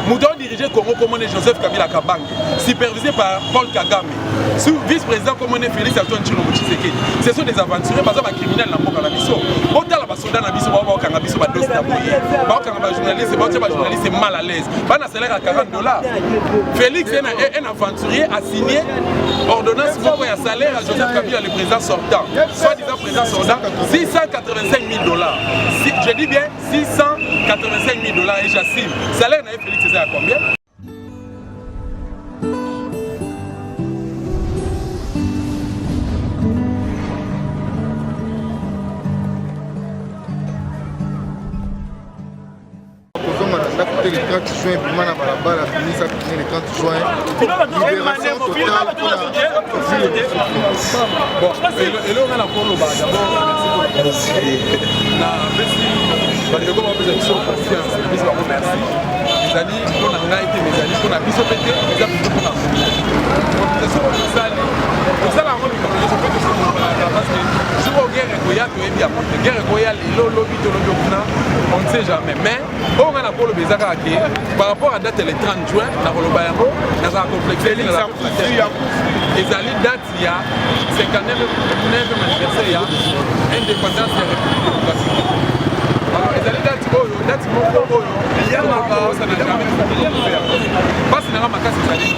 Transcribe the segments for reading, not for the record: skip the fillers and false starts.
Mouton dirigé Congo comme on est Joseph Kabila Kabang, supervisé par Paul Kagame, sous vice-président comme on est Félix Antoine Tshilombo Tshisekedi. Ce sont des aventuriers, par exemple, criminels dans le Nabiso. Autant la soldat Nabiso, Nabiso, journaliste mal à l'aise. Pas un salaire à $40. Félix est un aventurier a signé ordonnance pour un salaire à Joseph Kabila, le président sortant. Soit-disant président sortant, $685 000. Je dis bien $685 000 et j'assume. Salaire n'a Félix c'est à combien? Le 30 juin, pour moi, la fini ça finit le 30 juin. Libération totale pour la bon, et là, on a encore le bas. D'abord, merci beaucoup. Merci. Les amis, on a été mes amis, on a mis au pété, on a mis au pété. C'est ce qu'on nous salue. Pour ça, la remise, parce que je vois guerre Goya, guerre Goya, on ne sait jamais. Mais, on a pour le Bézaka par rapport à la date le 30 juin, dans le Bayamo, dans un complexe. Et ça date il y a 59e anniversaire, il y a indépendance de la République. Alors, les années date ça n'a jamais fait. Parce que ma casse est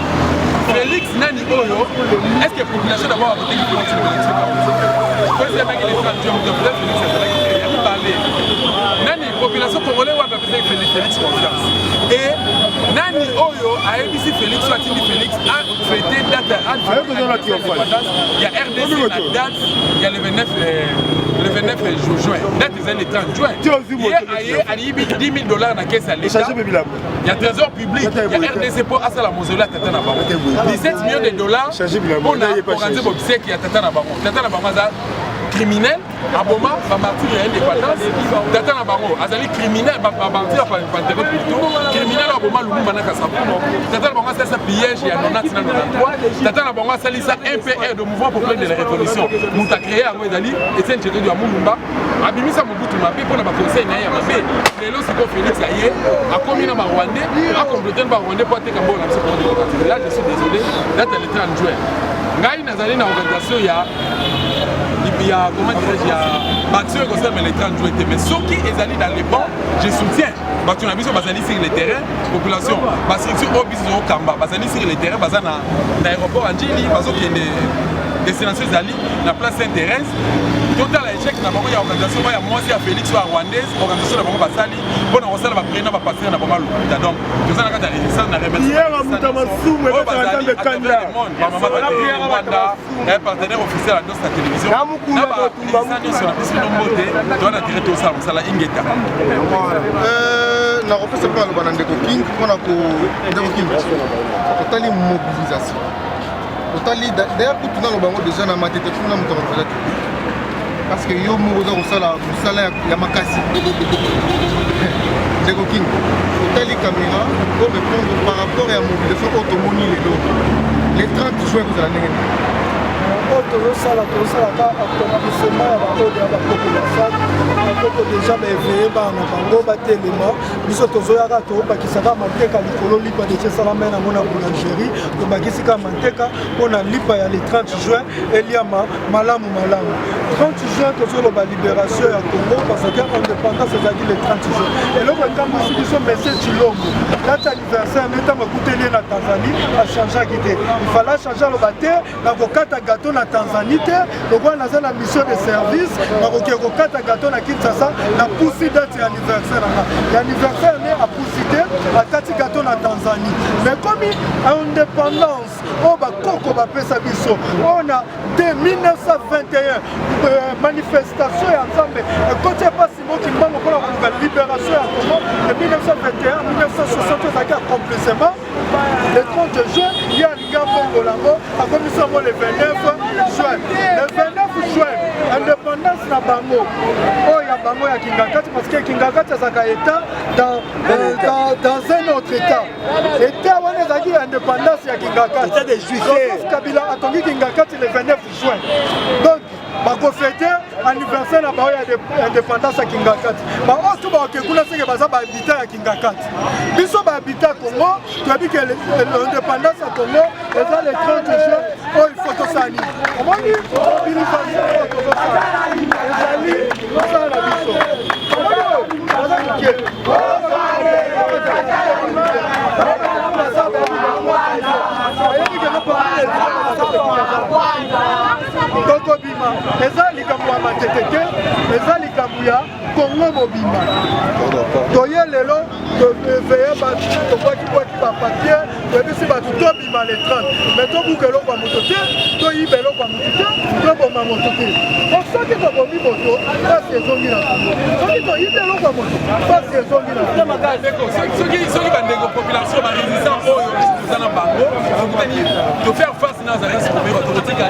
Félix Nani Oyo, est-ce que la population d'abord a voté qu'il faut une élection? Quand c'est avec les 30 jours, peut-être Félix a parlé. Nani, population congolaise, on va faire Félix confiance. Et Nani Oyo a émis Félix, soit Félix, a fêté date à il y a RDC, la date, il y a le 29 juin. Date des années 30 juin. Il y a $10 000 dans la caisse à l'État. Il y a trésor public, il y a RDC pour Asala Mausolée à Tata Nabaron. 17 millions de dollars pour organiser le obsèque qui est à Tata Nabaron. Tata Nabaron, criminel, Aboma, va martyr de l'indépendance. Tata Nabaron, Azali criminel, va martyr par le plutôt. Criminel, Aboma, Lumumba Nakasapuno. Tata Nabaron, c'est un piège, il y a 93. Tata Nabaron, c'est un MPR de mouvement populaire de la révolution. Nous avons créé à Moïdali, et c'est un chéri de Moulumba. Abimisa Mobutu Mabé pour le conseil Naya Mabé. Les lots, c'est pour Félix Aye, a commis dans Rwandais, a complété le Rwandais pour être Cambo. Là, je suis désolé, date le 30 juin. Ngai Nazali dans l'organisation, il y a comment dirais-je, il y a Mathieu qui concerne les 30 juin. Mais ceux qui sont allés dans les bancs, je soutiens. Parce qu'on a vu sur les terrains, population, parce que sur au Kamba, parce que sur les terrains, parce que dans l'aéroport Angeli, parce qu'il y a des destinations Zali, la place Saint-Thérèse. Total échec, il y a une organisation, il y a moi aussi à Félix, soit rwandaise, organisation de Bango Basali, bon, on va prénom, va passer dans Bango Lukuta. Donc, je vous en ai résistance, on a remercié. Hier, on a un partenaire officiel à notre télévision. On a sur la piscine de Moté, on a tiré tout ça, on a Ingeta. On a refait ce plan de Ndeko King, on a total mobilisation. D'ailleurs, pour tout le monde, déjà, on a maté tout le monde. Parce que yo moza kosala ya makasi Ndeko King otali caméra pour répondre par rapport à la mobilisation automoni les 30 juin vous allez tozosala automatisement ya baoyo ya bapopulation bakoko deja baéveille bana bango batelema biso tozoyaka tobakisaka manteka likolo lipa deja esalama ye nango na boulangerie tobakisi kaka manteka mpona lipa ya le 30 juin eliama malamu 30 juin tozoloba libération ya Congo parce que indépendance ezalaki le 30 juin eloko etambwisi biso monsieur Tshilombo date anniversaire ntango akuteli ye na Tanzanie achangeaki te ifala achange aloba te nakokata gato na Tanzanie te lokola naza na mission de service nakoki kokata gato na Kinshasa na pusi date ya anniversaire nanga ya anniversaire ne apusi te akati gato na Tanzanie mais komi indépendance oyo bakoko bapesa biso oyo na de 1921 manifestation ya Nzambe ekoti epasi moki mbango mpona koluka libération ya Congo de 1921 1960 ezalaki accomplissement le 30 juin ye alinga mbongolango akomisi yango le 29 juin le 29 juin indépendance na bango oyo ya bango ya Kingakati parce que Kingakati ezalaka état dans un autre état état wana ezalaki indépendance ya Kingakati Joseph Kabila atongi Kingakati le 29 juin donc bakofete anniversaire na bao ya indépendance ya Kingakati. Ba oto ba okekuna seke baza ba habitat ya Kingakati. Biso ba habitat Congo, tu as dit que l'indépendance à Congo est le 30 juin, oh il faut que ça aille. Comment dit? Il faut que ça aille. Ça la biso. Comment dit? Koko bima, eza likambo ya mateteke, eza likambo ya Congo mobima. Toye lelo, veye batu, tokwaki ba papier, tobisi batu tobima le 30. Mais tobuka eloko ya moto te, toyiba eloko ya moto te, toboma moto te. Soki tobomi moto, pasi ezongi na Congo. Soki toyiba eloko ya moto, pasi ezongi na Congo. Soki bandeko population ba résistance oyo eza na bango, to faire face na za risque pour tokotika.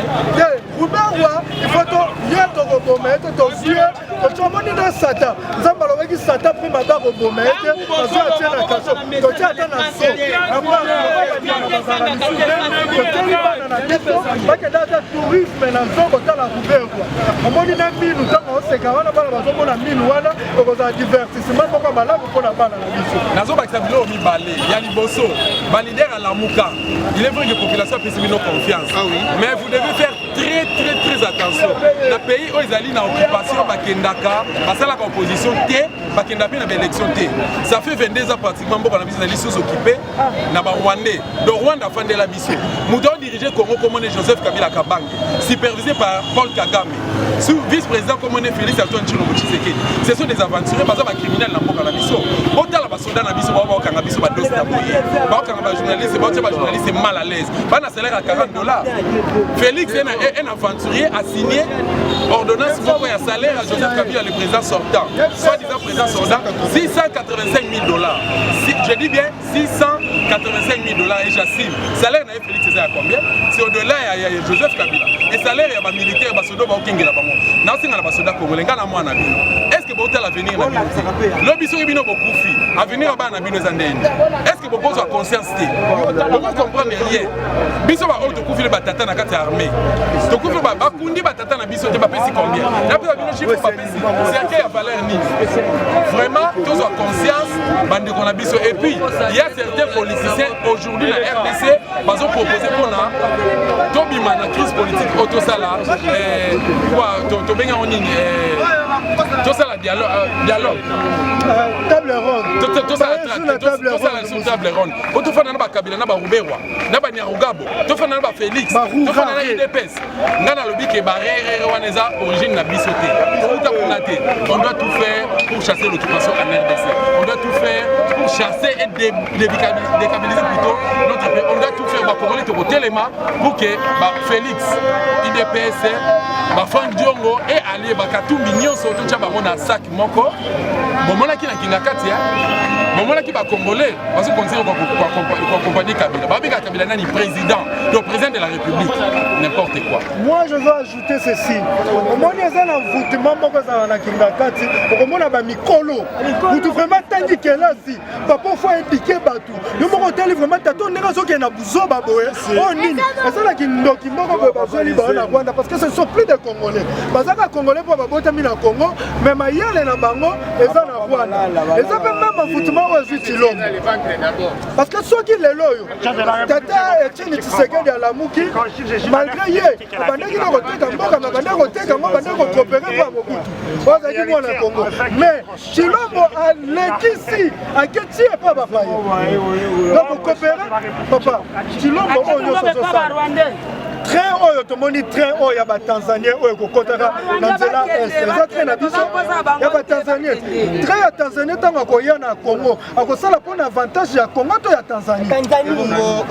Uberwa, il faut to robomete, to suye, to chomoni na sata. Nzamba lobeki sata prima ba robomete, to suye atia na kaso, to tia ata na so. Amba na teto, bake data tourisme na nzongo tala Uberwa. Omoni na minu tango oseka wana bana bazomona minu wana, okoza divertissement moko malamu pona bana na biso. Nazo bakisa bilo mibale, ya liboso, ba leader à la Mouka. Il est vrai que la population puisse nous confiance. Ah oui. Mais vous devez faire très attention. Le pays où ils allaient dans l'occupation, bakendaka, basalaka opposition té, bakenda pe na élection té. Ça fait 22 ans pratiquement qu'on a vu les sous occupés na ba Rwandais. Le Rwanda fande la mission. Mouton dirigé Congo comme Joseph Kabila Kabange, supervisé par Paul Kagame. Sous vice-président comme Félix Antoine Tshilombo Tshisekedi. Ce sont des aventuriers, parce que les criminels n'ont pas la mission. Autant la soldats na biso ba kanga biso ba dossier d'aboyer. Ba kanga journaliste, ba journaliste mal à l'aise. Ba na salaire à $40. Félix est un aventurier a signé ordonnance pour un salaire à Joseph Kabila, le président sortant. Soit-disant président sortant, $685 000. Je dis bien $685 000 et j'assume. Salaire n'a Félix c'est à combien? C'est au-delà de Joseph Kabila. Et salaire il y a des militaires, des soldats qui ont est-ce que vous avez l'avenir? L'obisson est beaucoup fi. Avenir à Nabino Zandén. Est-ce que vous avez conscience? Vous comprenez rien. Biso va auto koufi le batata na kati armée. To koufi ba kundi batata na biso te ba pesi combien? Na pesi bino chiffre ba pesi. C'est quelle valeur ni? Vraiment, tous ont conscience bande qu'on a biso et puis il y a certains politiciens aujourd'hui la RDC ils ont proposé pour na tobima na crise politique auto sala quoi to benga onini tout ça la dialogue table ronde tout ça la table ronde auto fana na ba Kabila na ba Ruberwa na ba Nyarugabo to fana na ba Félix to fana na IDPS ngana lobi ke barere waneza origine na bisoté on doit tout faire pour chasser l'occupation en RDC, on doit tout faire pour chasser et décabiliser plutôt notre pays, on doit tout faire pour téléma pour que Félix IDPS Franck Diongo et Ali Bakatumbi nyonso to tcha bango na sac moko bomona ki na Kingakati bomona ki ba congolais parce que conseiller quoi compagnie Kabila babika Kabila nani président le président de la République n'importe quoi. Moi je veux ajouter ceci omoni eza na voûtement moko za na Kingakati omona ba mikolo vous vraiment tangi kelasi papa faut indiquer batu yo moko teli vraiment tato ndeka soki na buzoba boye oh nini eza na kindoki moko ba bazoli ba na Rwanda parce que ce sont plus de Congolais. Bazaka Congolais pour babotami na Congo, mais mayele na bango eza na Rwanda. Eza même affoutement au Tshilombo. Parce que ceux qui les loyo, tata Etienne Tshisekedi à la Muki, malgré yé, bandaki na koteka mboka na bandaki koteka mo bandaki coopérer pour Mobutu. Bazaki mo na Congo. Mais Tshilombo a lekisi a keti et pas ba faye. Donc coopérer papa, Tshilombo on yo so ça. Train oyo tomoni train oyo ya ba Tanzania oyo kokotaka na nzela est train na biso ya ba Tanzania train ya Tanzania tango koya na Congo akosala pona avantage ya Congo to ya Tanzania Congo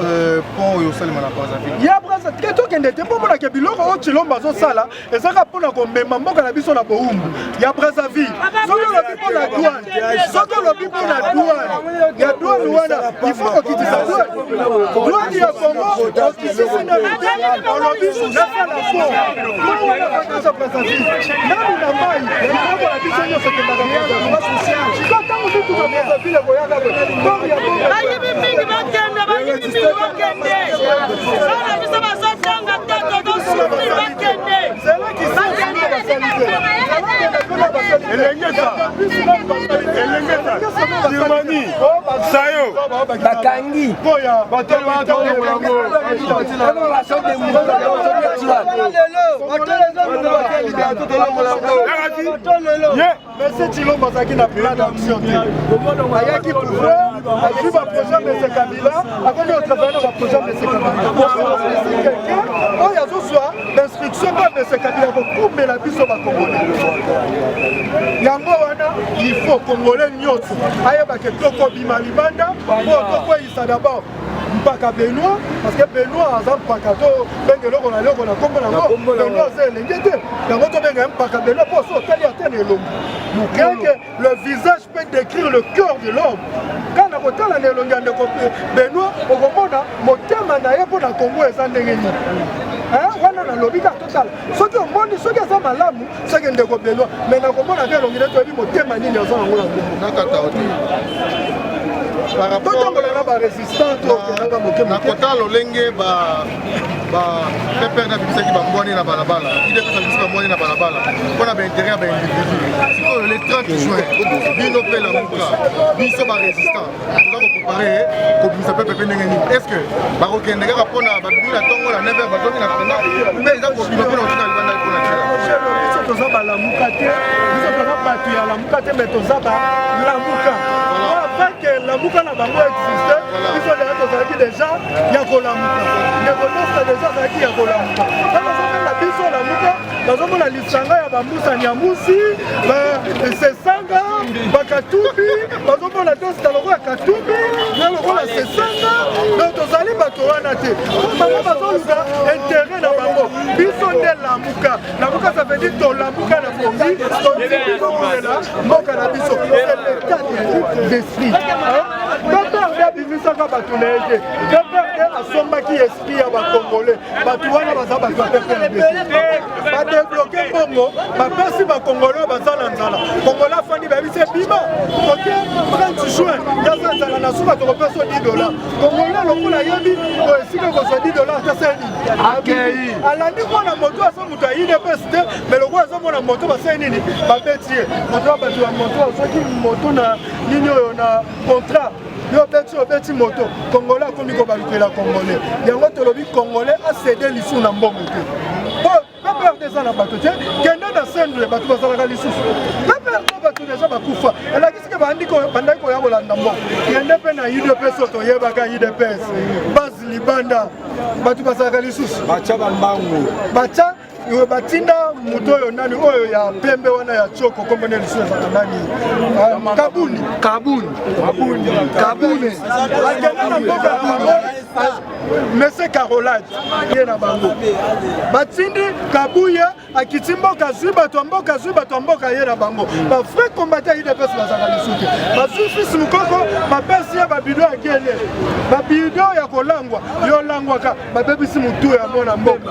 pont oyo salima na Brazzaville ya Brazzaville keto kende te mpo mona ke biloko o Tshilombo azosala ezaka pona ko mema mboka na biso na boumbu ya Brazzaville soko lobi pona douane soko lobi pona douane ya douane wana il faut kokitisa douane ya Congo okisisi na on a vu sous la foi. On a fait ça Brazzaville. Là où la maille, il faut qu'on a vu ça sur cette Brazzaville. Quand on dit tout à Brazzaville, on regarde. C'est là qui bakangi Monsieur Chilombo azaki na plan d'action te ayaki pouvoir azwi baprojet mese kabila akomi otravaille na baprojet mese kabila quelqu'un oyo azozwa l'instruction mpa mese kabila kokumbela biso bakongolais yango wana il faut congolais nyonso ayebake tokobima libanda po tokweyisa d'abord mpaka Benoît parce que Benoît aza mpaka to benge eloko na eloko na kombo nango Benoît aza elenge te yango tobenga mpaka Benoît mpo so otali ate na elongi mokenke le visage peut décrire le cœur de l'homme quand nakotala na elongi ya ndeko Benoît okomona motema na ye mpo na Kongo eza ndenge nini wana nalobi ka totala soki omoni soki aza malamu soki ndeko Benoît mais nakomona te elongi nde toyebi motema nini aza nango na Kongo nakata te par rapport na kota lolenge pepere na bibisaki bambwani na balabala idepesa bibisi bambwani na balabala mpona baintere ya baindividu sikoyo le 30 juin bino mpe lamuka biso barésistant toza koprépare kobimisa pepe mpe ndenge nini est ce que bakokende kaka mpona babibi na ntongo na 9h bazongi na kanda mpe eza kobima mpona kotika libanda mpona biso toza balamuka te biso toza bato ya lamuka te mais toza balamuka que la boucle na bango existe biso deja tozalaki deja ya kolamuka ndeko nyonso deja azalaki ya kolamuka bazomona biso lamuka bazomona lisanga ya bambusani ya musi sesanga bakatumbi bazomona tosita lokola katumbi na lokola sesanga donc tozali bato wana te bango bazoluka intérêt na bango biso nde lamuka lamuka ça veut dire tolamuka na bongi tozikolela mboka na biso c'est l'état d'esprit Pepper abimisaka bato na ye te Pepper asombaki esprit ya bakongolais bato wana baza bato ya Pepper badebloke mbongo bapesi bakongolais baza na nzala kongolais afandi bayebisi ebima oke 30 juin yaza nzala na suka tokopesa $10 kongolais lokola yebi esika kozwa $10 taseni alandi mwana moto aza moto ayini epesi te mais lokola azomona moto basali nini babeti ye moto ya bato ya moto azoki moto na nini oyo na contrat yo beti moto congolais akomi kobalukela congolais yango tolobi congolais acede lisusu na mbongo te po peperde eza na bato te kende na sendre bato bazalaka lisusu peperde bato deja bakufa elakisike bandaki koya kolanda mbongo kende mpe na UDPS oyo toyebaka UDPS base libanda bato bazalaka lisusu bacha bambangu bacha batinda moto oyo nani oyo ya pembe wana ya choko kombone lisusu ezaka nani kabuni bakende na mboka ya bango mese carolade ye na bango batindi kabuya akiti mboka zwi bato ya mboka zwi bato ya mboka ye na bango bafrai kombate ya UDPS bazalaka lisusu te bazwi fisi mokoko bapesi ye babido ya gene babido ya kolangwa yo olangwaka babebisi motu ya mona mboka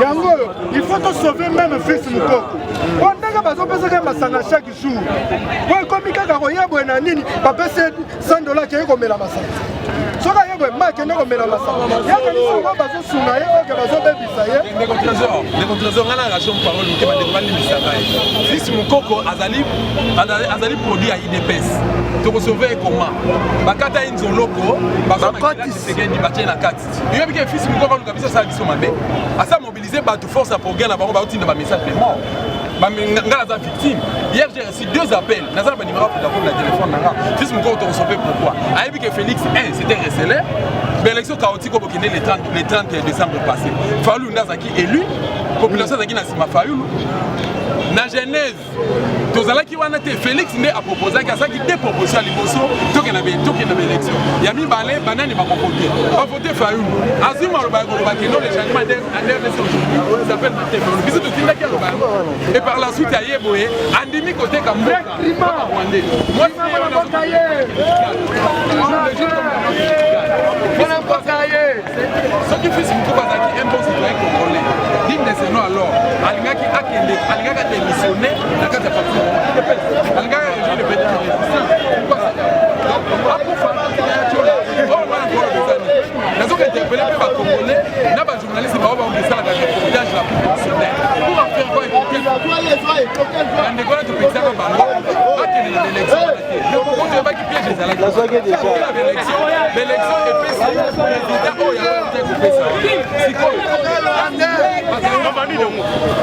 yango oyo il faut te sauver même fils mukoko po ndenge bazopesaka masanga chaque jour po ekomi kaka koyebwe na nini bapesi $100 keye komela masanga soki ayebwe ma akende komela masanga yakanisango bazosunga ye oke bazobebisa ye ndeko trésor nga na ration parole moke bandeko balimisaka ye fils mukoko azali produit ya UDPS tokosauve ekoma bakata ye nzoloko bazamakisekendi batie na kati yoyebi ke fils mukoko aluka biso asala biso mabe asa mobilize bato force ya progrès na bango baotinda bamessage de mort nga naza victime hier j'ai reçu 2 appels naza na banimero vodacom na téléphone nanga fils mokoko tokosauve pourquoi ayebi ke Félix 1 c'était recelé baélection chaotique obokende le 30 décembre passé Fayulu nde azalaki élu population azalaki na nsima Fayulu na Genèse tozalaki wana te Félix nde aproposaki asalaki te proposition ya liboso tokende baélection ya mibale banani bakovote bavote Fayulu azwi maloba ya koloba keno le changement RDC aujourd'hui s'appelle Martin Fayulu biso totindaki aloba yango et par la suite aye boye andimi koteka mboka rwandais soki fils moko bazalaki un bon citoyen congolais digne de ce nom alors alingaki akende alingaka démissionné na kati ya parti alingaka région de bénin nazoka interpellé mpe bacongolais na bajournaliste bao baokesalaka village la professionnel pour faire quoi bandeko wana topekisaka bango bakende na élection te oyo baki piège ezalaki nazwaki déjà l'élection epesi président oyo akote kopesa sikoyo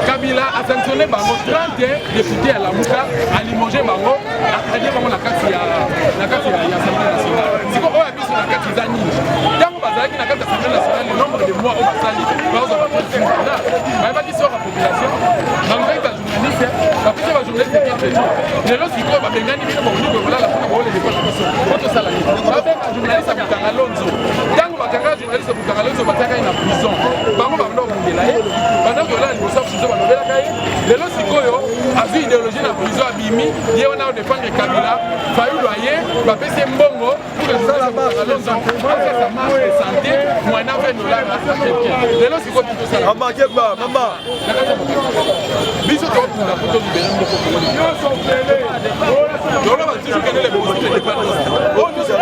Kabila a sanctionné bango 30 députés à la Mouka a limogé bango alie bango na kati ya Assemblée nationale sikoyo oyo abiso na kati za nini ntango bazalaki na kati ya Assemblée nationale le nombre de mois oyo basali bazwa bapresidenta bayebaki soko ya population bangoki bajournaliste bapesi bajournaliste quelque jour lelo sikoyo babengani bino bakoki kolala mpona baolele mpona biso po tosala nini babenga journaliste ya Butanga Lonzo ntango bakanga journaliste ya Butanga Lonzo batiaka ye na prison bango babanda kokundela ye banda kolala liboso ya prison balobelaka ye lelo sikoyo azwi idéologie na prison abimi ye wana odépendre Kabila fayulu aye bapesi mbongo pour que journaliste ya Butanga Lonzo apesa marche de santé moyena $20 à quelqu'un lelo sikoyo bitosala mama biso tokunda po tolibere mboko toloba toujours kende le positif indépendance oyo nyonso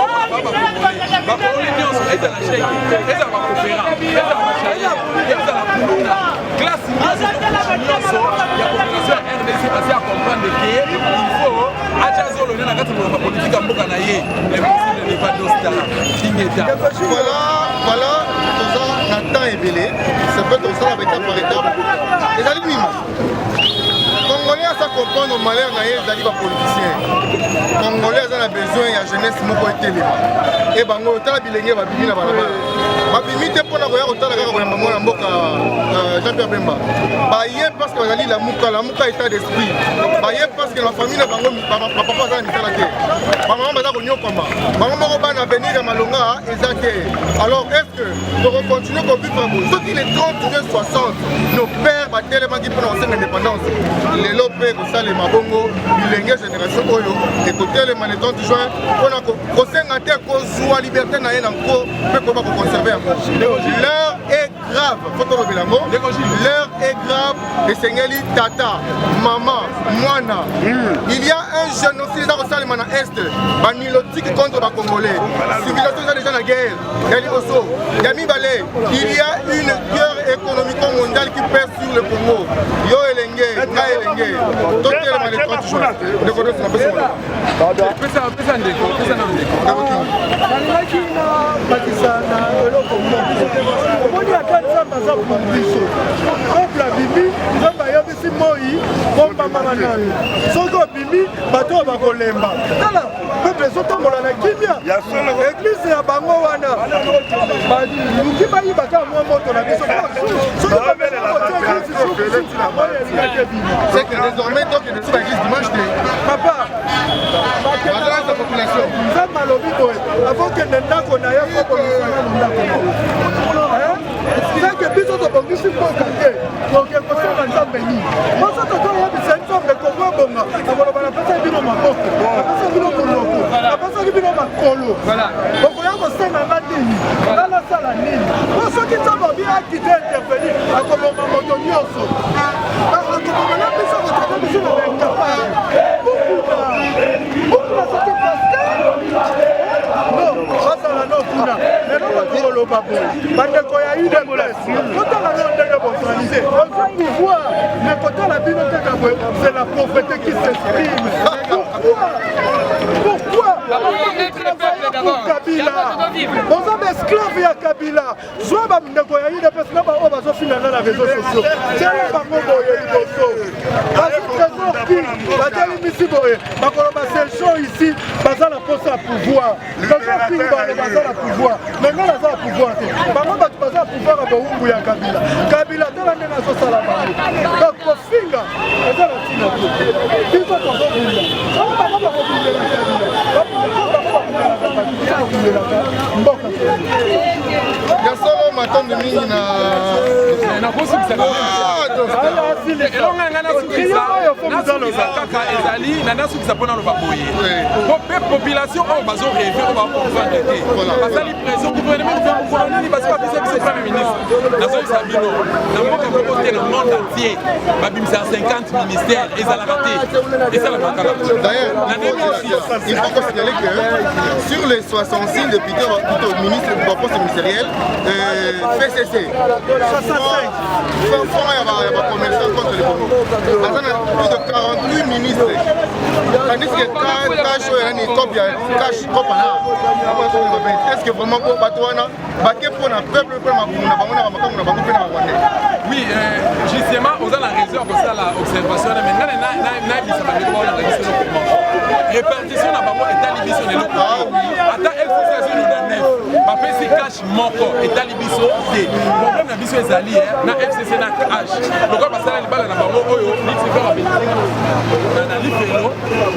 bakongoli nyonso ezala cheke ezala bakopera ezala bachaye ezala kuluna classe nyonso ya population ya RDC asi ya comprendre ke il faut atia azolone na kati ya bapolitike ya mboka na ye impossible indépendance tala tingeta voilà toza na temps ebele c'est peut tosala baétape par étape ezali nima Congolais aza comprendre malheur na ye ezali bapoliticien Congolais aza na besoin ya jeunesse moko etelema e bango otala bilenge babimi na balabala babimi te mpona koya kotala kaka koyamba mwana mboka Jean-Pierre Bemba baye parce que bazali lamuka état d'esprit baye parce que na famille na bango bapapa aza na misala te bamama baza konyokama bango moko bana avenir ya malonga eza te alors est-ce que tokocontinue kobifra boye soki les 30 juin 60 nos pères batelemaki mpona kosenga indépendance lelo mpe kosalema bongo bilenge génération oyo ekotelema le 30 juin mpona kosenga te kozwa liberté na ye na nko mpe koba koconserve yango l'heure est grave fo tolobela yango l'heure est grave esengeli tata mama mwana il y a un génocide eza kosalema na est banilotiki contre bacongolais civilisation eza déjà na guerre ya liboso ya mibale il y a une guerre économico-mondiale qui pèse sur le Congo yo elenge nga elenge totelema le 30 juin ndeko dosi na pesa ndeko nalingaki na bakisa na eloko moko omoni ata nzambe aza biso peuple abimi nzambe ayebisi moi bombamama nanu soki obimi bato oyo bakolemba tala peuple ezotambola na kimia eglize ya bango wana baluki bayibaka mwa moto na biso c'est que désormais donc il est l'église dimanche papa nzambe alobi boye avokende ndako na ye kobomisana na ndako seke biso tobongisi mboka te toke kosala nzambe nini moso totoyebisa nzambe kokobonga akoloba napesa bino maboko napesa bino monoko napesaki bino makolo okoya kosenga nga nini nga nasala nini po soki nzambe obi akite intervenir akoboma moto nyonso akoboma na biso kotata biso na incapable bukuna soki paske basala no kuna lelo bakoloba boye bandeko ya UDPS kotala no ndenge boorganize ozwi pouvoir mais kotala bino kaka boye c'est la pauvreté qui s'exprime pourquoi pour Kabila boza baesclave ya Kabila zwa bandeko ya UDPS na baoyo bazofinana na réseaux sociaux tiala bango boye liboso basi trésor qui batelemisi boye bakoloba ces gens ici baza na posa ya pouvoir trésor qui baza na pouvoir mais nga naza na pouvoir te bango bato baza na pouvoir ya bowumbu ya Kabila tala ndenge azosala bango donc kofinga eza na ntina te biso tozobunda bango bakobundela Kabila gasolo matondo mingi na kosukisa elonga nga nasukisa kaka ezali na nasukisa mpona loba boye po mpe population oyo bazoreve oyo bakomprendre te basali pression gouvernement mokolo nini basi babisa biso premier ministre nazolisa bino na mboka moko te na monde entier babimisa 50 ministères ezalaka te esalaka kaka d'ailleurs il faut qu'on signale que sur les 66 députés plutôt ministres du poste ministériel PCC fonds ya ba commerçant contre le Congo aza na plus de 48 ministres tandis que cash oyo yani top ya cash top na est-ce que vraiment ko bato wana bake mpona peuple mpe makambo na bango na makambo na bango mpe na barwandais? Oui, justement oza na raison kosala observation mais ngana nayebisa bandeko baolanda biso eloko répartition na bango etali biso na eloko ata exposition na nef bapesi cash moko etali biso te problème na biso ezali na FCC na cash lokola basala libala na bango oyo litifera babenzinga na lifelo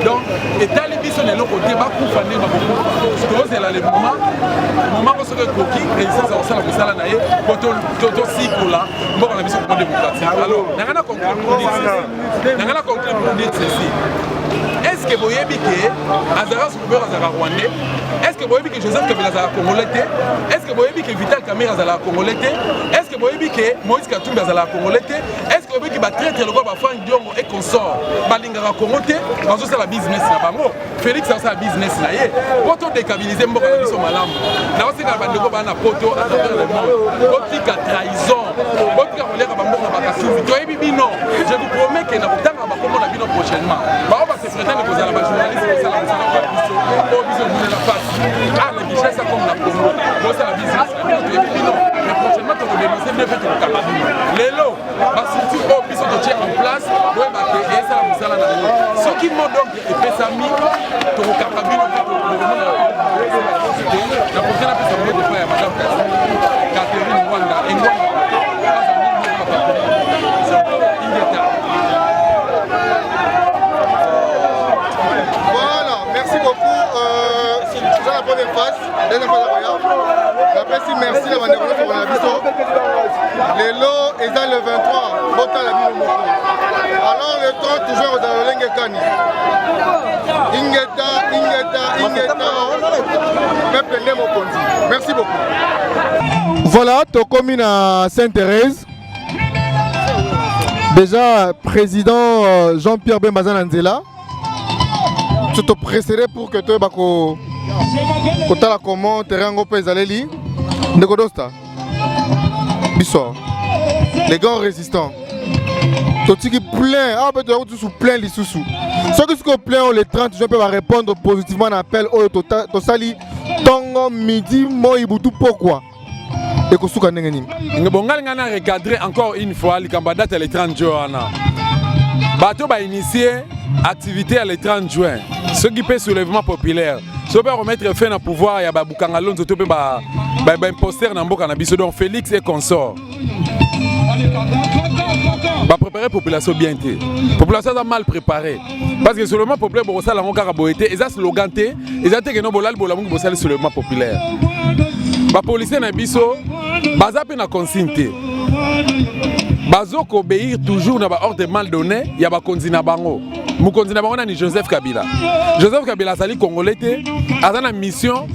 donc etali biso na eloko te bakufa nde bakokufa tozela le moment ko soki ekoki résistance akosala kosala na ye po tosikola mboka na biso pour démocratique. Alors nangana conclure pour dire ceci. Est-ce que boyebi ke Azara Souber azara rwandais? Est-ce que boyebi que Joseph Kabila azara congolais? Est-ce que boyebi que Vital Kamerhe azara congolais? Est-ce que boyebi que Moïse Katumbi azara congolais? Est-ce que boyebi que batraître le ba Franck Diongo et consort balingara congolais bazo sala business na bango? Félix azala business na ye. Poto déstabiliser mboka na biso malamu. Na osika bandeko bana poto à travers le monde. Otika trahison. Otika koleka bamboka bakasufi. Toyebi bino. Je vous promets que na kotanga bakomona bino prochainement. Ba se prétendre que vous allez journaliste que ça la biso au biso de la face. Ah mais déjà ça comme la Congo. Moi c'est la business. Mais prochainement tu vas dénoncer bien fait au Cameroun. Lelo ba surtout au biso de tient en place. Ouais ba que et ça la musala na yo. Ce qui m'a donc epesami to Cameroun la prochaine personne de faire madame Catherine Wanda Voilà, merci beaucoup. C'est la première phase. Deuxième phase après, merci la bande de pour la vision. Les lots est dans le 23. Bota la ville. Alors le 30 toujours dans le Lengekani. Ingeta. Peuple Nemo Konzi. Merci beaucoup. Voilà, tu commune à Sainte-Thérèse. Déjà, président Jean-Pierre Bemba Nzela. Tu te précédé pour que tu aies la comment terrain Zaleli Negodosta Bissor les grands résistants tu qui plein tu sous plein les sous ceux qui sont plein les 30 je peux répondre positivement à l'appel au Tosali Tongo midi Moïboutou pourquoi et que souka n'engeni bongal ngana recadrer encore une fois les candidats les 30 jours bateau ba initier activité à le 30 juin ce qui peut soulèvement populaire ce qui peut remettre fin au pouvoir il y a Bukanga Lonzo to pe ba imposter na mboka na biso donc Félix et consort ba préparer population bien té population a mal préparé parce que soulèvement populaire bo sala ngo kaka boité et ça slogan té et ça té que no bolal bola ngo sala soulèvement populaire ba policier na biso baza pe na consigne té bazo ko obéir toujours na ba ordre mal donné ya ba konzi na bango mukonzi na bango na ni Joseph Kabila sali congolais té aza na mission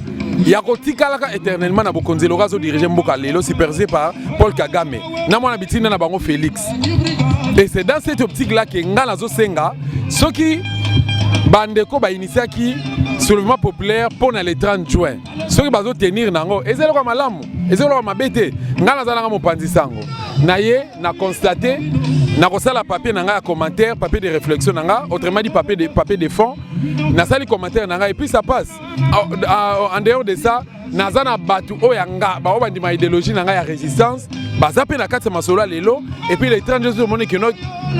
ya kotikalaka éternellement na bokonzi lokazo diriger mboka lelo supervisé par Paul Kagame na mwana bitina na bango Félix et c'est dans cette optique là que ngala zo senga soki bandeko ba initiaki soulèvement populaire pour le 30 juin soki bazo tenir nango ezelo kwa malamu ezelo kwa mabete ngala zalanga mopanzi sango na ye na constater na kosala papier nanga ya commentaire papier de réflexion nanga autrement dit papier de fond na sali commentaire nanga et puis ça passe en dehors de ça nazana batu oyanga ba obandima idéologie nanga ya résistance baza pe na kati masolo lelo et puis les 30 jours de monique no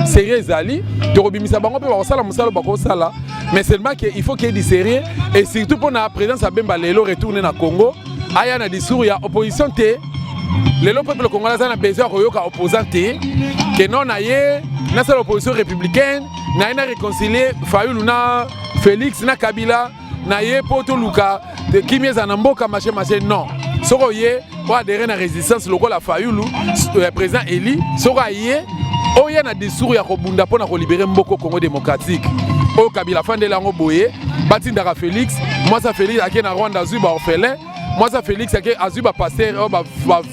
sérieux zali to robimisa bango pe ba kosala musalo ba kosala mais seulement que il faut qu'il y ait du sérieux et surtout pour la présence à Bemba lelo retourner na Congo aya na discours ya opposition té lelo peuple congolais a besoin koyoka opposant té que non aye na seule opposition républicaine na ina réconcilier Fayulu na Félix na Kabila na ye poto luka de kimieza na mboka machin non soko ye o adhérer na résistance lokola Fayulu président Eli soko ye o ya na discours ya kobunda pona ko libérer mboko Congo démocratique o Kabila fandela ngo boye batindaka Félix moi ça Félix ake na Rwanda zuba orphelin moi ça Félix ake azuba pasteur ba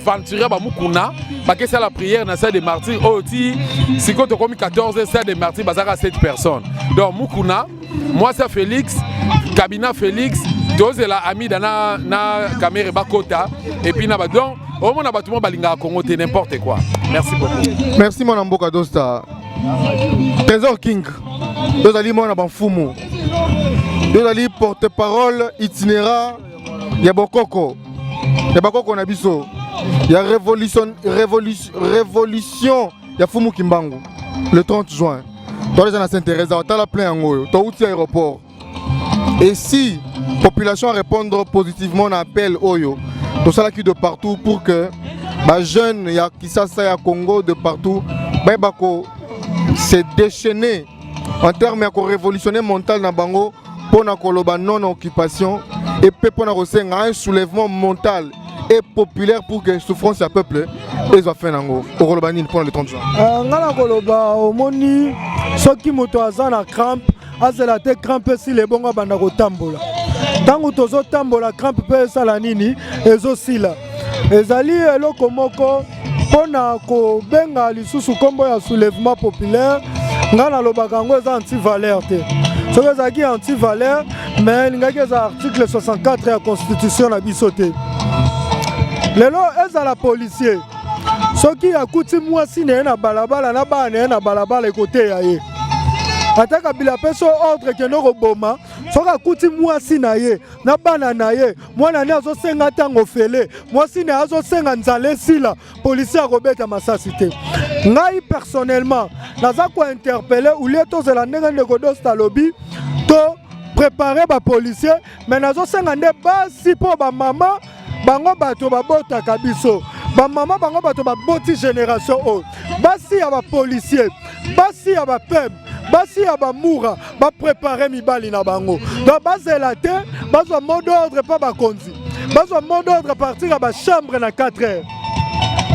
venturer ba mukuna ba que ça la prière na salle des martyrs o ti siko to komi 14 salle des martyrs bazaka 7 personnes donc mukuna moi ça Félix Kabina Félix dozela ami dana na Kamerhe bakota et puis na ba donc au moins na batuma balinga Congo n'importe quoi. Merci beaucoup. Merci mon Amboka Dosta. Trésor King. Deux alliés moi na banfumu. Deux alliés porte-parole itinéraire. Ya Bokoko. Ya Bokoko na biso. Ya révolution ya Fumu Kimbangu le 30 juin. Toi les gens s'intéressent à la plein en toi outil aéroport. Et si population répondre positivement à l'appel Oyo, tout ça là qui de partout pour que les jeunes ya Kisasa ya Congo de partout bako se déchaîner en termes de révolutionner mental na bango pour na koloba non occupation et pour na resenga un soulèvement mental et populaire pour que souffrance à peuple les va faire nango au kolobanine pour le 30 juin. Ngala koloba omoni soki moto azana crampe azela te crampe si le bongo banda ko tambola. Tango tozo tambola crampe pe sala nini ezosila. Ezali eloko moko pona ko benga lisusu kombo ya soulèvement populaire ngala lobaka ngo eza anti-valeur te. Soki ezaki anti-valeur mais ngaki eza article 64 ya constitution na biso te. Lelo ezala policier soki akuti mwasi ne na balabala na bana na balabala ekote ya ye ataka bila peso ordre ke no roboma soki akuti mwasi na ye na bana na ye mwana ne azosenga ntango fele mwasi ne azosenga nzale sila policier akobeta masasi te. Ngai personnellement naza ko interpeller ou les tozela ndenge ndeko Dosta lobi to préparer ba policier mais nazosenga nde basi po ba mama bango bato babotaka biso ba mama bango bato baboti génération o basi ya ba policier basi ya ba pem basi ya ba moura ba préparer mibali na bango donc bazela te bazwa mot d'ordre pa ba konzi bazwa mot d'ordre à partir ya ba chambre na 4 heures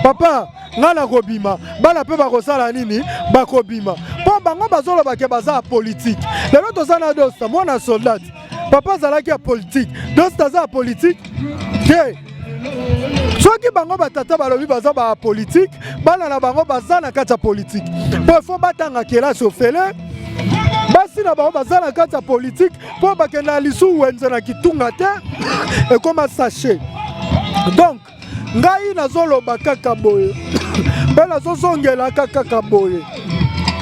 papa ngana kobima bala pe ba kosala nini ba kobima po bango bazolo ba ke baza politique lelo tozana Dosta mwana soldat papa zalaki ya politique Dosta za politique te soki bango batata balobi baza ba politique bana na bango baza na kati ya politique po fo batanga kelasi ofele basi na bango baza na kati ya politique po bakenda lisu wenze na kitunga te ekoma sachet. Donc ngai nazoloba kaka boye mpe nazozongela kaka boye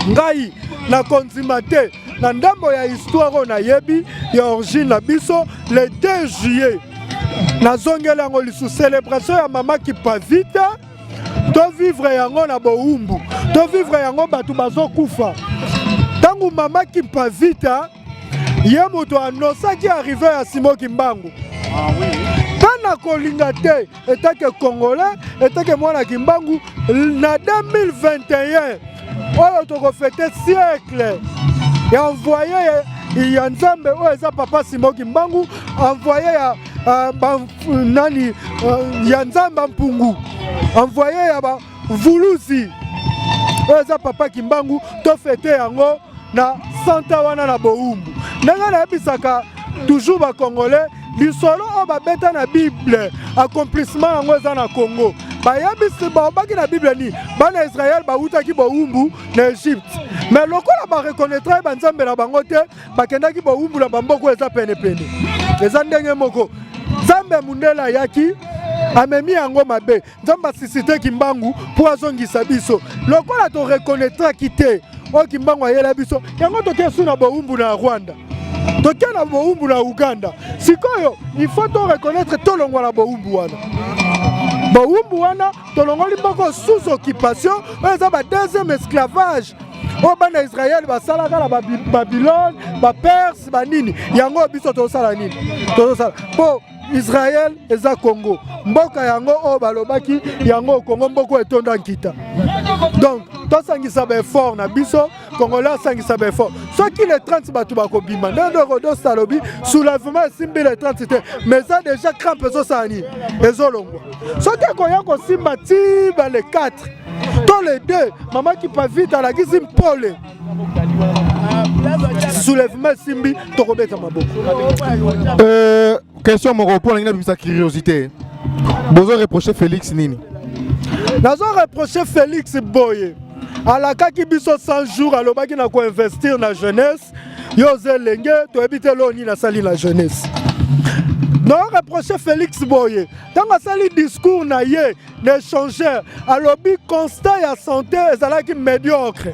ngai na konzima te na ndambo ya histoire na yebi ya origine na biso le 2 juillet nazongela yango lisu célébration ya mama Kipavita to vivre yango na boumbu to vivre yango bato bazokufa tangu mama Kipavita ye moto anosaki arrivé ya Simon Kimbangu tana kolinga te etake congolais etake mwana Kimbangu na 2021 oyo tokofete siècle ya envoyé ya nzambe oyo eza papa Simon Kimbangu envoyé ya nani ya nzamba mpungu envoyé ya ba vulusi oyo eza papa Kimbangu to fete yango na santa wana na boumbu ndenge nayebisaka toujours ba congolais lisolo oyo babeta na bible accomplissement yango eza na Congo bayebisi babaki na bible ni bana Israël bautaki boumbu na Egypte mais lokola bareconnaîtra banzambe na bango te bakendaki boumbu na bamboko eza penepene eza ndenge moko nzambe mundela yaki amemi yango mabe nzambe asisite Kimbangu po azongisa biso lokola to reconnaîtra kite o Kimbangu ayela biso yango toke suna boumbu na Rwanda toke na boumbu na Uganda sikoyo il faut to reconnaître tolongwa na boumbu wana boumbu wana tolongoli mboko sous occupation eza ba deuxième esclavage o bana Israël basalaka na Babylone ba Perse banini yango biso tosala nini tosala po Israël eza Congo mboka yango o balobaki yango Congo mboko etondo nkita donc tosangisa ba effort na biso congolais sangisa ba effort soki les 30 batu bakobima ndeko Dosta lobi soulèvement simbi les 30 te mais ça déjà crampe ezosani ezolongwa soki koya kosimba ti ba les 4 tous les deux mama Kipavita la gizi mpole soulèvement simbi tokobeta maboko. Question moko pour la sa curiosité. Bozo reprocher Félix nini? Nazo reprocher Félix Boye. Alaka ki biso 100 jours alobaki na ko investir na jeunesse. Yo zelenge to ebite lo ni na sali la jeunesse. Non, reprocher Félix Boye. Dans le discours, l'échangeur, à lobby constat et santé, c'est médiocre.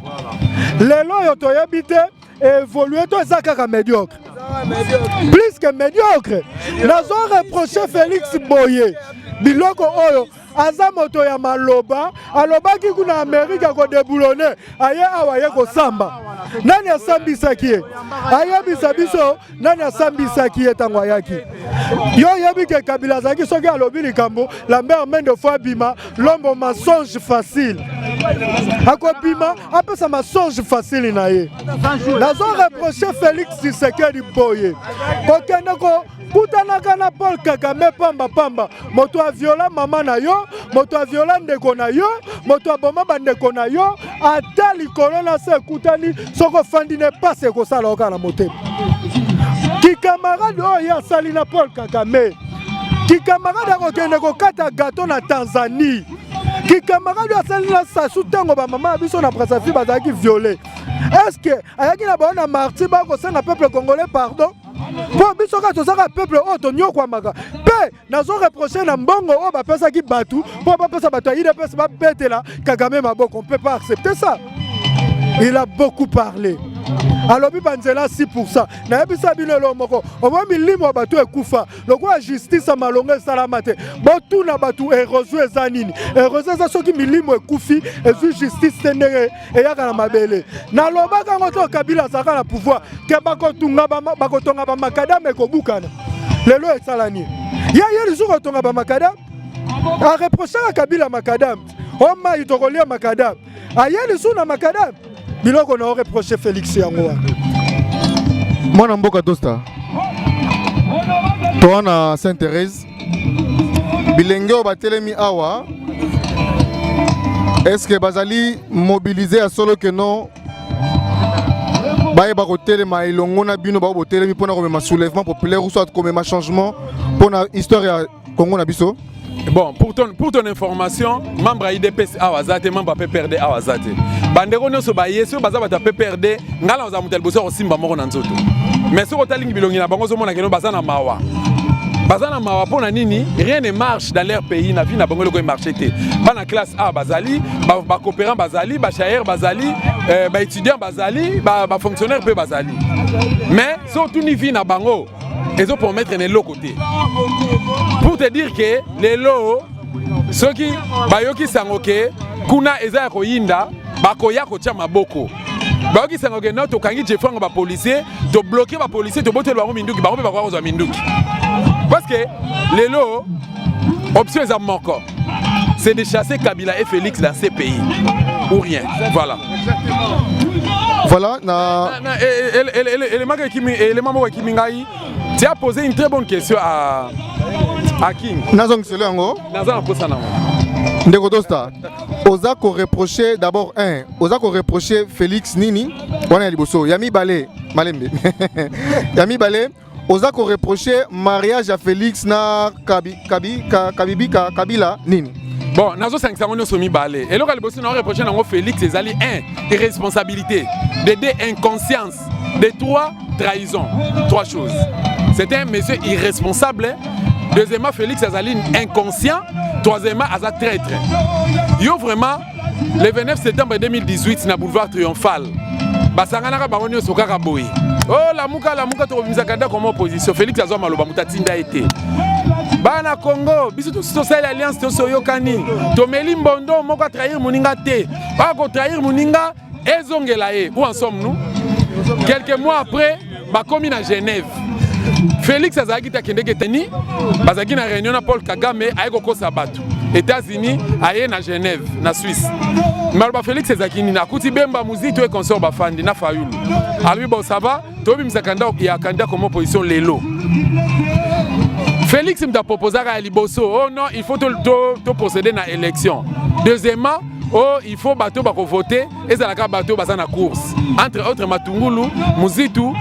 Les lois ont habité et évolué, tout ça est médiocre. Plus que médiocre. Nous avons reproché Félix Boye. Biloko Oyo. Aza moto ya maloba alobaki kuna Amerika ko déboulonner aye awaye ko samba nani asambisaki ye ayebisa biso nani asambisaki ye tango ayaki yo yebi ke Kabila zaki soki alobi likambo la mère main de fois bima l'homme mensonge facile akobima apesa mensonge facile na ye nazo reprocher Félix Tshisekedi Boye kokende ko kutanaka na Paul Kagame pamba moto a viola mama na yo moto a viola ndeko na yo moto a boma bandeko na yo ata likolo na se kutani soko fandi ne passe ko sala oka na motema ki camarade oyo asali na Paul Kagame ki camarade akokende kokata gato na Tanzanie ki camarade asali na sasu tango ba mama biso na Brazzaville bazaki violé est-ce que ayaki na baona martyr ba ko sanga peuple congolais pardon pour biso ka tozaka peuple o to nyokwa maka pe nazo reprocher na mbongo o ba pesa ki batu pour ba pesa batu ide pesa ba betela Kagame maboko on peut pas accepter ça. Il a beaucoup parlé. Alors bibanzela 6% na yebisa bino lo moko o mo milimo batu ekufa loko ya justice malonga salamate botu na batu erozo ezanini erozo za soki milimo ekufi ezu justice tendere eyaka na mabele na lobaka ngoto Kabila saka na pouvoir ke bakotonga ba makadam ekobukana lelo esalani ya yeli zuko tonga ba makadam a reprocher Kabila makadam o ma itokolia makadam ayeli suna makadam biloko na reprocher Félix yango mwana mboka tosta toana Sainte-Thérèse bilenge o batelemi awa est-ce que bazali mobiliser à solo que non baye bako telema ilongo na bino ba botelemi pona ko ma soulèvement populaire ou soit comme ma changement pona histoire ya Congo na biso. Bon, pour ton information, membre IDPS Awazate, membre PPRD Awazate. Bandero nyoso ba yeso baza bata PPRD ngala za mutel boso simba moko na nzoto. Mais ce que lingi bilongi na bango zo mona keno baza na mawa. Baza na mawa pona nini, rien ne marche dans leur pays na vie na bango loko marché té. Ba na classe A bazali, ba coopérant bazali, ba chaier bazali, ba étudiant bazali, ba fonctionnaire pe bazali. Mais surtout ni vie na bango, ils ont pour mettre les côté. Pour te dire que les lots, ceux qui bayoki sangoke, kuna eza koyinda, bakoya kotia maboko. Bayoki sangoke no to kangi jefanga ba policier, to bloquer ba policier, to boter ba minduki, ba ba kwa minduki. Parce que les lots, option est à manquer. C'est de chasser Kabila et Félix dans ces pays. Ou rien. Voilà. Voilà. Tu as posé une très bonne question à King. Nazong Selango. Nazong Posanamo. Ndeko Dosta. Oza ko reprocher d'abord oza ko reprocher Félix Nini. Wana liboso. Yami Balé. Malembe. Yami Balé. Oza ko reprocher mariage à Félix na Kabila Nini. Bon, nazo 500 on somi balé. Et là le boss n'a reproché nango Félix ses alliés 1 irresponsabilité, de 2 inconscience, de 3 trahison. 3 choses. C'était un monsieur irresponsable. Deuxièmement, Félix Azali inconscient. Troisièmement, Aza traître. Yo vraiment le 29 septembre 2018 na boulevard Triomphal. Basangana ba onyo sokaka boy. Oh la muka to bizakanda comme opposition. Félix Azwa maloba mutatinda été. Bana Congo, biso to social alliance to soyokani. To meli mbondo moko trahir muninga te. Pas ko trahir muninga ezongela e. Où en sommes-nous? Quelques mois après, ba komi na Genève. Félix Azaki takende keteni, bazaki na réunion na Paul Kagame ayeko kosa batu. États-Unis aye na Genève, na Suisse. Malba Félix Azaki ni na kuti bemba muziki to e consort ba fandi na Fayulu. Alors bon ça va, to bi msakanda ya kanda comme opposition lelo. Félix m'a proposé à Liboso, oh non, il faut tout procéder à l'élection. Deuxièmement, oh, il faut bateau voter et ça la bateau dans la course. Entre autres, Matungulu, Muzitu,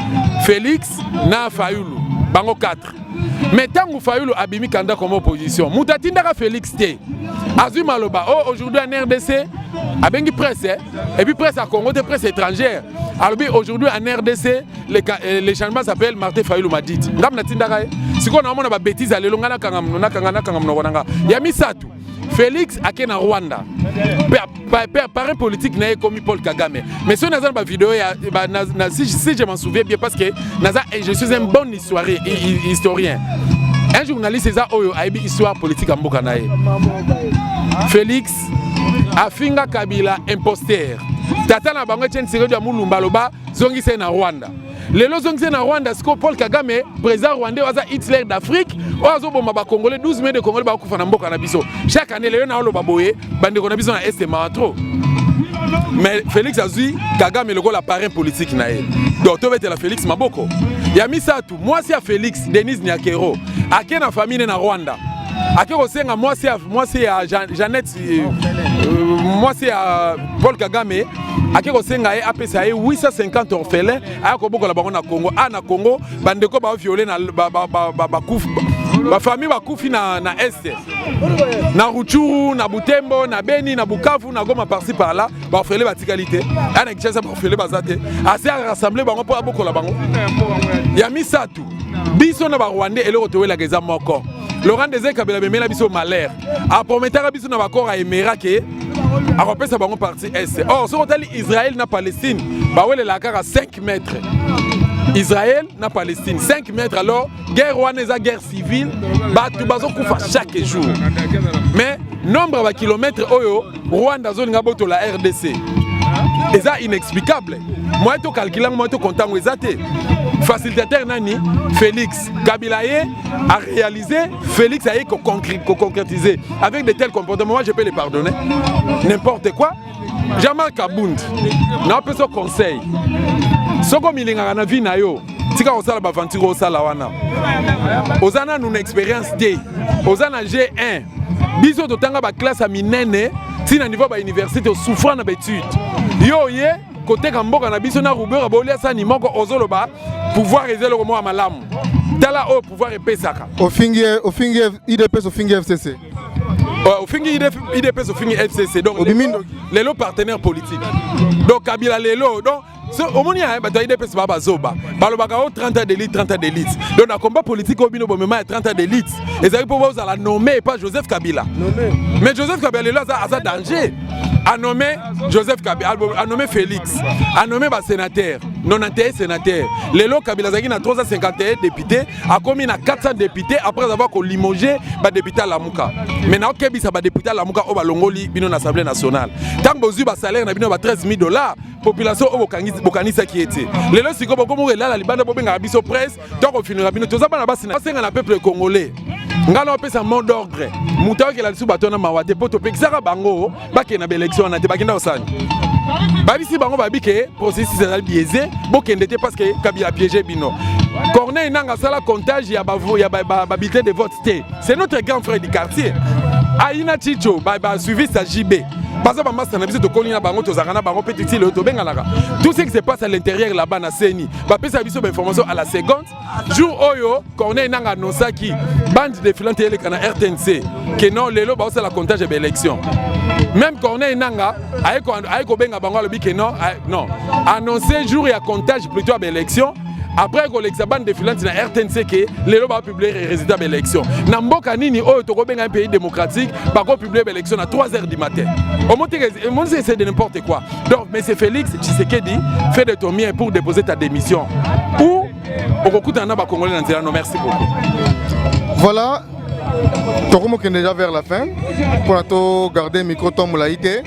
Félix, na Fayulu. Bango 4. Mais tant que Fayoulou abimi candidat comme opposition, Moutatindaka Félix T. Azui Maloba, aujourd'hui en RDC, a bengi presse, et puis presse à Congo, des presse étrangère. Alors aujourd'hui en RDC, les changements s'appellent Martin Fayoulou Madit. Ngam Natindaka, si on a une bêtise, allez, on a Yamisatu. Félix a na Rwanda. Parrain politique n'a commis Paul Kagame. Mais si on a une vidéo, si je m'en souviens bien, parce que je suis un bon historien. Un journaliste a une histoire politique en Bokanae. Félix a finga Kabila imposteur. Tata na bango tien siré de Mulumba loba zongi se na Rwanda. Lelo zongi se na Rwanda siko Paul Kagame président rwandais waza Hitler d'Afrique oazo bomba ba Congolais 12 millions de Congolais ba kufa na mboka na biso. Chaque année lelo na loba boye bande ko na biso na est trop. Mais Félix azui Kagame le la parrain politique na ye. Donc to bete la Félix maboko. Ya misatu moi si a Félix Denise Nyakero ake na famille na Rwanda. Ake ko senga moi c'est à Jeannette moi c'est à Paul Kagame ake ko senga e apesa e 850 orphelins aya ko bokola bango na Congo na Congo bandeko ba violer na ba kufu ba famille ba kufi na est na Ruchuru na Butembo na Beni na Bukavu na Goma par-ci par là ba orphelins ba tikalité ana kichasa ba orphelins ba zate assez rassembler bango pour bokola bango ya misatu biso na ba Rwandais eloko towela keza moko Laurent Désiré Kabila bemela biso malheur a promettre biso na bakor a Emera ke a repesa bango parti est. Or ce côté Israël na Palestine ba wele la kara 5 mètres. Israël na Palestine 5 mètres alors guerre rwandaise guerre civile ba tu bazo kufa chaque jour. Mais nombre de kilomètres oyo Rwanda zone ngaboto la RDC. Et ça inexplicable. Moi to calculant moi to content ezate. Facilitateur nani Félix Kabilaye a réalisé, Félix a concrétisé avec de tels comportements. Moi je peux les pardonner. N'importe quoi. Jamal Kabound n'a pas ce conseil. Soko milinga na vie na yo. Tika osala ba aventure osala wana. Ozana une expérience D. Ozana G1. Biso to tanga ba classe à minene, si na niveau ba université souffrant na études. Yo ye côté Kamboka na biso na Rubera bolia sa ni moko ozoloba pouvoir réserver le mot à malamu. Tala au pouvoir epesaka. Au fingi IDPS au fingi FCC. Au fingi IDPS au fingi FCC. Donc les partenaires politiques. Donc Kabila lelo donc au moins il y a un IDPS baba zoba. Balobaka 30 ans d'élite, 30 ans d'élite. Donc dans combat politique au bino bomema 30 ans d'élite. Et ça pour vous la nommer pas Joseph Kabila. Mais Joseph Kabila là ça a danger. A nommé Joseph Kabila, a nommé Félix, a nommé ba sénateur, 91 sénateurs. Lelo Kabila zaki na 351 députés, a commis na 400 députés après avoir limogé ba député à Lamuka. Maintenant kebi ça ba député à Lamuka au balongoli bino na Assemblée nationale. Tant bozu ba salaire na bino ba $13,000, population au bokanisa qui était. Lelo siko boko mo la libanda bobenga biso presse, donc au finira bino toza bana basi na peuple congolais. Ngalo pesa mot d'ordre. Mutawa ke la lisu batona mawate poto pekisaka bango bake na élection na te bakenda osani. Babisi bango babike processus est biaisé, bokende te parce que Kabila piégé bino. Corneille nanga sala comptage ya bulletin de vote té. C'est notre grand frère du quartier. Aina Chicho ba suivi sa JB. Parce que maman na biso to kolina bango to zakana bango petit le to bengalaka. Tout ce qui se passe à l'intérieur là-bas na Seni. Ba pesa biso information à la seconde. Jour oyo Corneille nanga nosaki bande de filante ele kana RTNC que non lelo ba la comptage de l'élection. Même Corneille nanga aiko benga bango lobi que non annoncé jour ya comptage plutôt à l'élection. Après que l'examen de filante na RTNC que les lois va publier les résultats de l'élection. Namboka nini oyo to benga un pays démocratique ba ko publier l'élection à 3h du matin. Au moins c'est de n'importe quoi. Donc mais c'est Félix Tshisekedi fait de ton mieux pour déposer ta démission. Ou okuta na ba congolais na nzela no merci beaucoup. Voilà. Tokomo qui est déjà vers la fin. Pour garder le micro Tom Moulaïté.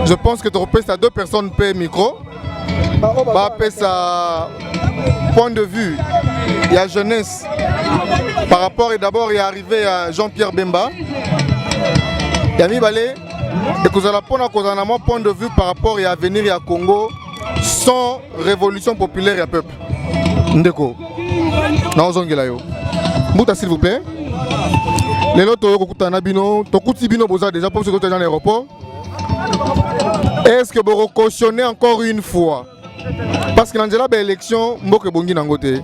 Je pense que tu repèses à 2 personnes per micro. Bah sa point de vue, il y a jeunesse par rapport et d'abord il est arrivé à Jean-Pierre Bemba. Il y a mis balé et que vous allez prendre un point de vue par rapport à venir à Congo sans révolution populaire et peuple. Ndeko. Non zongelayo. Mouta s'il vous plaît. Les autres kokutana bino, tokuti bino boza déjà pour se retrouver dans l'aéroport. Est-ce que vous cautionnez encore une fois? Parce que dans l'élection, Mboke Bongi Nangote.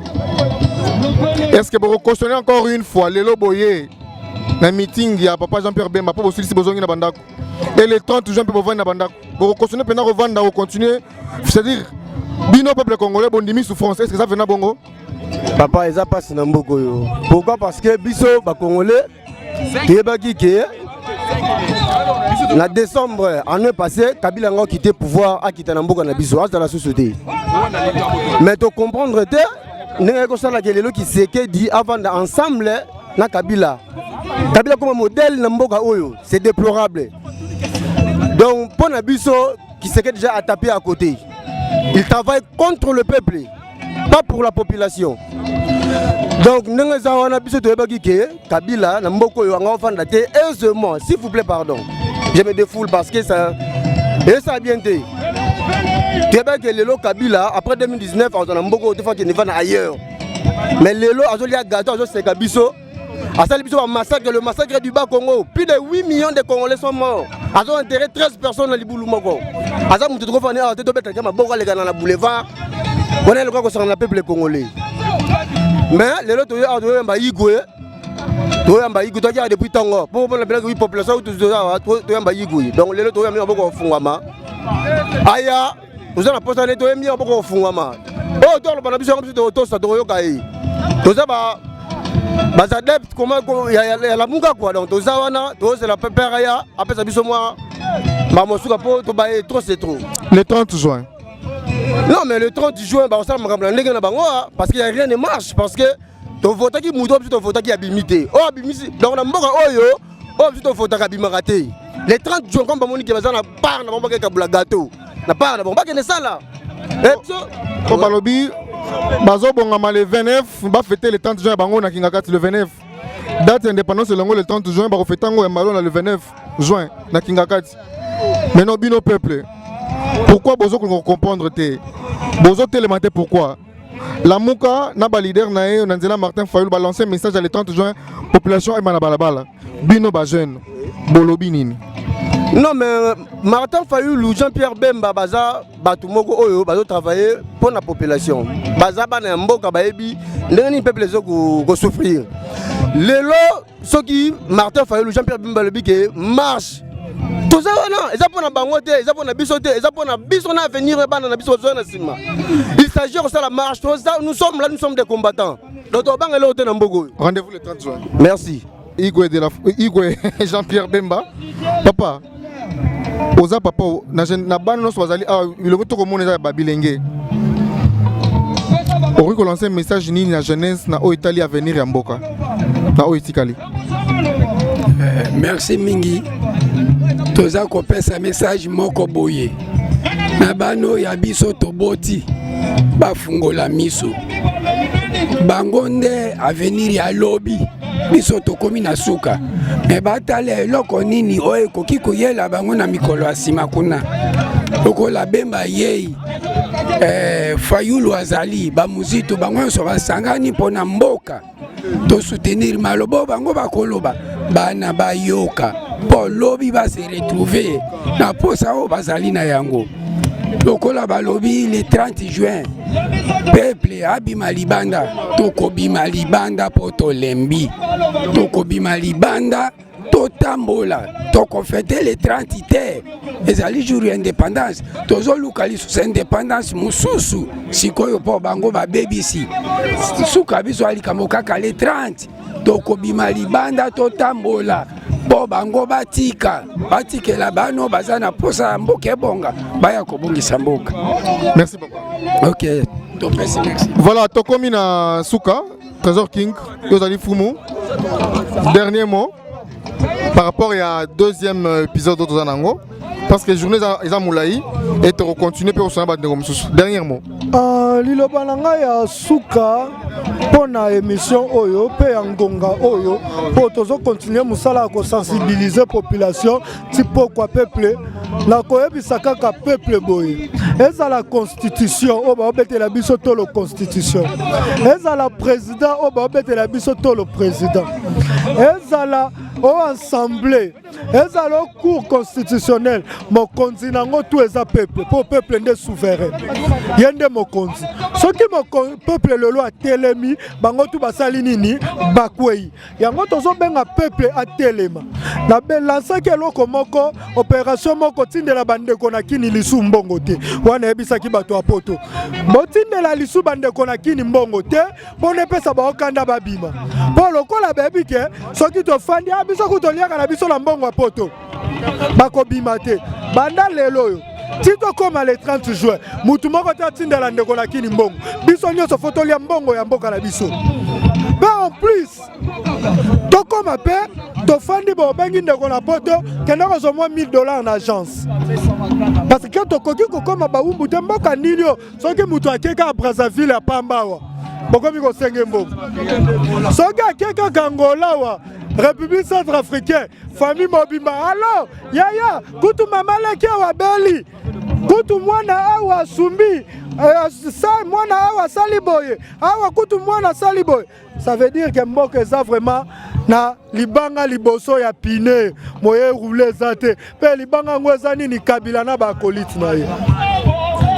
Est-ce que vous cautionner encore une fois les loboyés dans meeting il y a papa Jean-Pierre Bemba pour aussi besoin na bandako et les 30 gens peuvent vendre na bandako vous cautionner pendant revendre ou continuer c'est-à-dire bino peuple congolais bondimi souffrance est-ce que ça vient na bongo papa eza passe na mboko yo pourquoi parce que biso ba congolais tebaki ke na décembre année passée Kabila a quitté pouvoir a quitté na mboka na biso dans la société mais to comprendre te n'est que ça la kelelo qui s'est dit avant ensemble na Kabila comme modèle na mboka oyo c'est déplorable donc pour Nabiso qui s'est déjà à taper à côté il travaille contre le peuple pas pour la population donc n'est ça on a Biso to ebaki ke Kabila na mboka oyo nga ofanda te aisément s'il vous plaît pardon je me défoule parce que ça et ça a bien été Québec et Lelo Kabila après 2019 on a mboka oyo qui ne va ailleurs mais Lelo azoli a gâteau azo c'est Kabiso à ça le massacre du Bas-Congo. Plus de 8 millions de Congolais sont morts. Ils ont enterré 13 personnes dans le Boulou-Moko. Ils ont dit qu'on a été dans le boulevard. On est le cas concernant le peuple congolais. Mais les autres, ils ont dit qu'ils ont dit depuis Tango. Pour la population, ils ont dit donc les autres, ils ont dit qu'ils ont dit Aya, nous avons posé les deux millions de Fungama. Oh, toi, le besoin de tout ça, tout ça, Bazadep, comment il y a la munga quoi donc tout ça c'est la pépère après ça biso moi mamosuka po to baé trop c'est trop le 30 juin non mais le 30 juin bah ça me ndenge na bango parce qu'il y a rien ne marche parce que ton vote qui muto to vote qui abimité oh abimisi donc na mboka oyo oh to vote ka bimarate le 30 juin comme bamoni ki bazana part na bomba ka bula gâteau na part na bomba que ça là et balobi bazo bongama le 29 ba fêter le 30 juin bango na Kingakati le 29 date indépendance longo le 30 juin ba fêter ngo ya malona le 29 juin na Kingakati mais non bino peuple pourquoi bozo ko comprendre te bozo télémater pourquoi la muka na ba leader na e Nanzela Martin Fayulu ba lancer message le 30 juin population e mana balabala bino ba jeune bolobi nini. Non mais Martin Fayulu, Jean-Pierre Bemba, Baza, Batumoko Oyo, Bazo travailler pour la population. Baza Bana Mboka Baebi, les peuples qui souffrir. Les lots, ceux qui Martin Fayulu, Jean-Pierre Bemba le biquet, marche. Tout ça, non, ils ont pour la bangote, ils ont pour la bisoté, ils ont pour la bisona à venir, il s'agit de ça la marche, nous sommes là, nous sommes des combattants. Rendez-vous le 30 juin. Merci. Igwe Jean-Pierre Bemba. Papa, oza papa na bana no swazali il veut tout monde za babilenge. On veut lancer un message ni na jeunesse na o Italie à venir ya mboka. Na o itikali. Merci mingi. Toza ko pesa message moko boye. Na bano ya biso toboti bafungola miso. Bangonde à venir ya lobby. Biso tokomi na suka me batale eloko nini oyo ekoki koyela bango na mikolo ya nsima kuna lokola Bemba yei Fayulu azali bamuzito bango nyonso basangani mpona mboka tosoutenir maloba bango bakoloba bana bayoka mpo lobi base retrouve na posa oyo bazali na yango lokola balobi le 30 juin peuple abima libanda tokobima libanda po tolembi tokobima libanda totambola tokofete le 30 te ezali jour ya indépendance tozoluka lisusu indépendance mosusu sikoyo mpo bango babebisi suka biso alikambo kaka le 30 tokobima libanda totambola po bango batikela bano baza na posa ya mboka ebonga baya kobongisa mboka. Merci papa. Ok, merci. Voilà, tokomi na suka Trésor King Yozali Fumu. Dernier mot par rapport à deuxième épisode d'Otozanango parce que journée eza moulayi et te continuer pour ça dernier mot. Liloba nanga ya suka pona émission oyo pe ya ngonga oyo po tozo continuer musala ko sensibiliser population ti pourquoi peuple na koyebisa kaka peuple boye eza la constitution o ba betela biso to le constitution eza la président o ba betela biso to le président ezala au assemblée ezala au cour constitutionnel mokonzi nango tout eza peuple pour peuple nde souverain yende mokonzi soki peuple lelo atelemi bango tout basali nini bakwei yango tozobenga peuple atelema na belansaki eloko moko opération moko tindela bandeko na kini lisu mbongo te wana yebisaki bato ya poto botindela lisu bandeko na kini mbongo te mpona epesa baokanda babima mpo lokola bebi ke soki tofandi biso kutoliaka na biso na mbongo ya poto bakobima te banda lelo oyo ti tokóma le 30 juin mutu moko te atindela ndeko na kini mbongo biso nyonso fo tolia mbongo ya mboka na biso mpe en plus tokóma mpe tofandi bobengi ndeko na poto kende kozomwa $1000 na agence parce que tokoki kokóma bawumbu te mboka nini oyo soki mutu akeka ya Brazzaville ya Pambawa bokomi kosenge mbongo soki akeka Kangolawa République centrafricaine famille mobimba alors yaya kutu mama leki awa beli kutu mwana awa sumbi mwana awa saliboye awa kutu mwana saliboye ça veut dire que mboka eza vraiment na libanga liboso ya pine moye roule eza te mpe libanga ngo eza nini kabila na bakolite na ye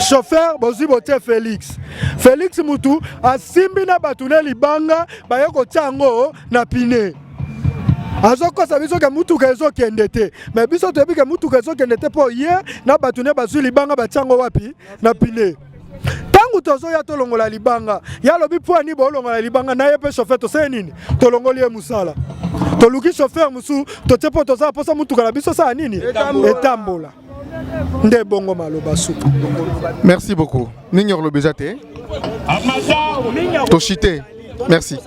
chauffeur bozwi bote Félix mutu asimbi na bato ne libanga baye kotia yango na pine azokosa biso ke mutuka ezokende te mais biso toyebi ke mutuka ezokende te mpo ye na bato ne bazwi libanga batiango wapi na pine ntango tozoya tolongola libanga ya lobi mpo ani boolongola libanga na ye mpe chauffeur toseye nini tolongoli ye mosala toluki chauffeur mosu totie mpo tozala mposa mutuka na biso sala nini etambola nde bongo maloba suka. Merci beaucoup. Nignor le Béjate. Toshite. Merci.